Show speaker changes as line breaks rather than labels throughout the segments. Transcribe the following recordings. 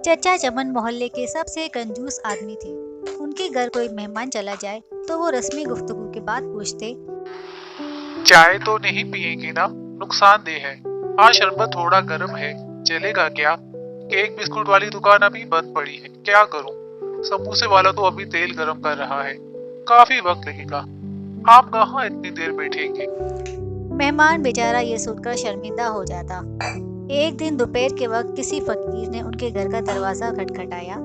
चचा चमन मोहल्ले के सबसे कंजूस आदमी थे। उनके घर कोई मेहमान चला जाए तो वो रस्मी गुफ्तगू के बाद पूछते,
चाय तो नहीं पिएगी ना, नुकसानदेह है। हाँ, शरबत थोड़ा गर्म है, चलेगा क्या? केक बिस्कुट वाली दुकान अभी बंद पड़ी है, क्या करूं? समोसे वाला तो अभी तेल गरम कर रहा है, काफी वक्त लगेगा। आप कहाँ इतनी देर बैठेंगे?
मेहमान बेचारा ये सुनकर शर्मिंदा हो जाता। एक दिन दोपहर के वक्त किसी फकीर ने उनके घर का दरवाजा खटखटाया।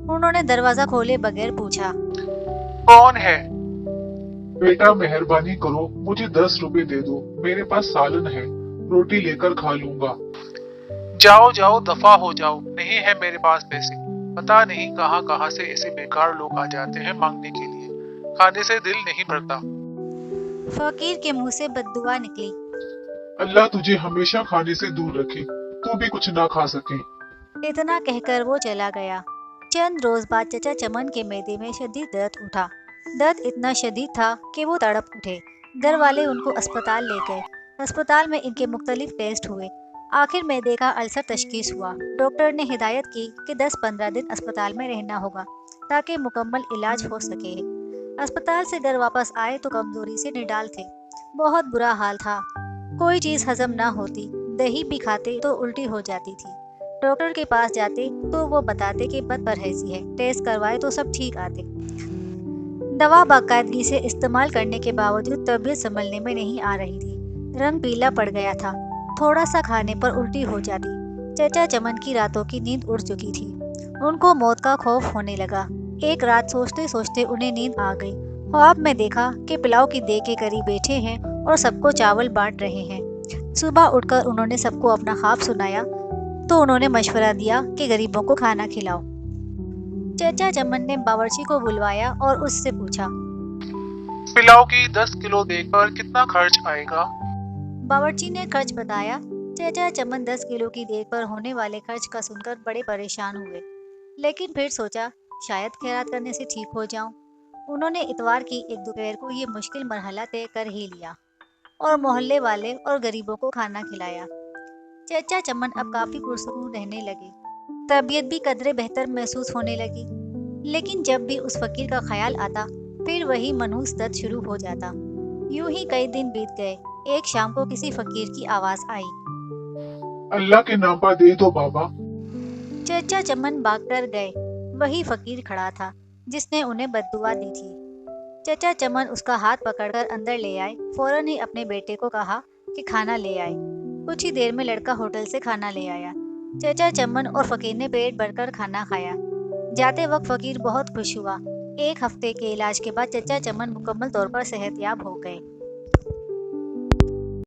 उन्होंने दरवाजा खोले बगैर पूछा,
कौन है? बेटा मेहरबानी करो, मुझे 10 रुपए दे दो, मेरे पास सालन है, रोटी लेकर खा लूंगा। जाओ जाओ, दफा हो जाओ, नहीं है मेरे पास पैसे। पता नहीं कहाँ कहाँ से ऐसे बेकार लोग आ जाते हैं मांगने के लिए, खाने से दिल नहीं भरता।
फकीर के मुंह से बद्दुआ निकली।
अल्लाह तुझे हमेशा खाने से दूर रखे, तू भी कुछ ना खा सके।
इतना कहकर वो चला गया। चंद रोज बाद चचा चमन के मैदे में शदीद दर्द उठा। दर्द इतना शदीद था कि वो तड़प उठे। घर वाले उनको अस्पताल ले गए। अस्पताल में इनके मुख्तलिफ टेस्ट हुए। आखिर मैदे का अल्सर तशखीस हुआ। डॉक्टर ने हिदायत की कि 10-15 दिन अस्पताल में रहना होगा ताकि मुकम्मल इलाज हो सके। अस्पताल से घर वापस आए तो कमजोरी से निडाल थे। बहुत बुरा हाल था। कोई चीज हजम ना होती, दही भी खाते तो उल्टी हो जाती थी। डॉक्टर के पास जाते तो वो बताते कि बदपरहेजी है, टेस्ट करवाए तो सब ठीक आते। दवा बाकायदगी से इस्तेमाल करने के बावजूद तबीयत संभलने में नहीं आ रही थी। रंग पीला पड़ गया था। थोड़ा सा खाने पर उल्टी हो जाती। चचा चमन की रातों की नींद उड़ चुकी थी। उनको मौत का खौफ होने लगा। एक रात सोचते सोचते उन्हें नींद आ गई। ख्वाब में देखा कि पुलाव की देग के करीब बैठे हैं और सबको चावल बांट रहे हैं। सुबह उठकर उन्होंने सबको अपना ख्वाब सुनाया तो उन्होंने मशवरा दिया कि गरीबों को खाना खिलाओ। चचा चमन ने बावर्ची को बुलवाया और उससे पूछा,
पुलाव की 10 किलो देग पर कितना खर्च आएगा?
बावर्ची ने खर्च बताया। चचा चमन 10 किलो की देग पर होने वाले खर्च का सुनकर बड़े परेशान हुए, लेकिन फिर सोचा शायद खैरात करने से ठीक हो जाऊं। उन्होंने इतवार की एक दोपहर को ये मुश्किल मरहला तय कर ही लिया और मोहल्ले वाले और गरीबों को खाना खिलाया। चचा चमन अब काफी पुरसुकून रहने लगे। तबीयत भी कदरे बेहतर महसूस होने लगी। लेकिन जब भी उस फकीर का ख्याल आता फिर वही मनहूस दर्द शुरू हो जाता। यूं ही कई दिन बीत गए। एक शाम को किसी फकीर की आवाज आई,
अल्लाह के नाम पर दे दो बाबा।
चचा चमन भागकर गए। वही फकीर खड़ा था जिसने उन्हें बद्दुआ दी थी। चचा चमन उसका हाथ पकड़कर अंदर ले आए। फौरन ही अपने बेटे को कहा कि खाना ले आए। कुछ ही देर में लड़का होटल से खाना ले आया। चचा चमन और फकीर ने पेट भरकर खाना खाया। जाते वक्त फकीर बहुत खुश हुआ। एक हफ्ते के इलाज के बाद चचा चमन मुकम्मल तौर पर सेहतयाब हो गए।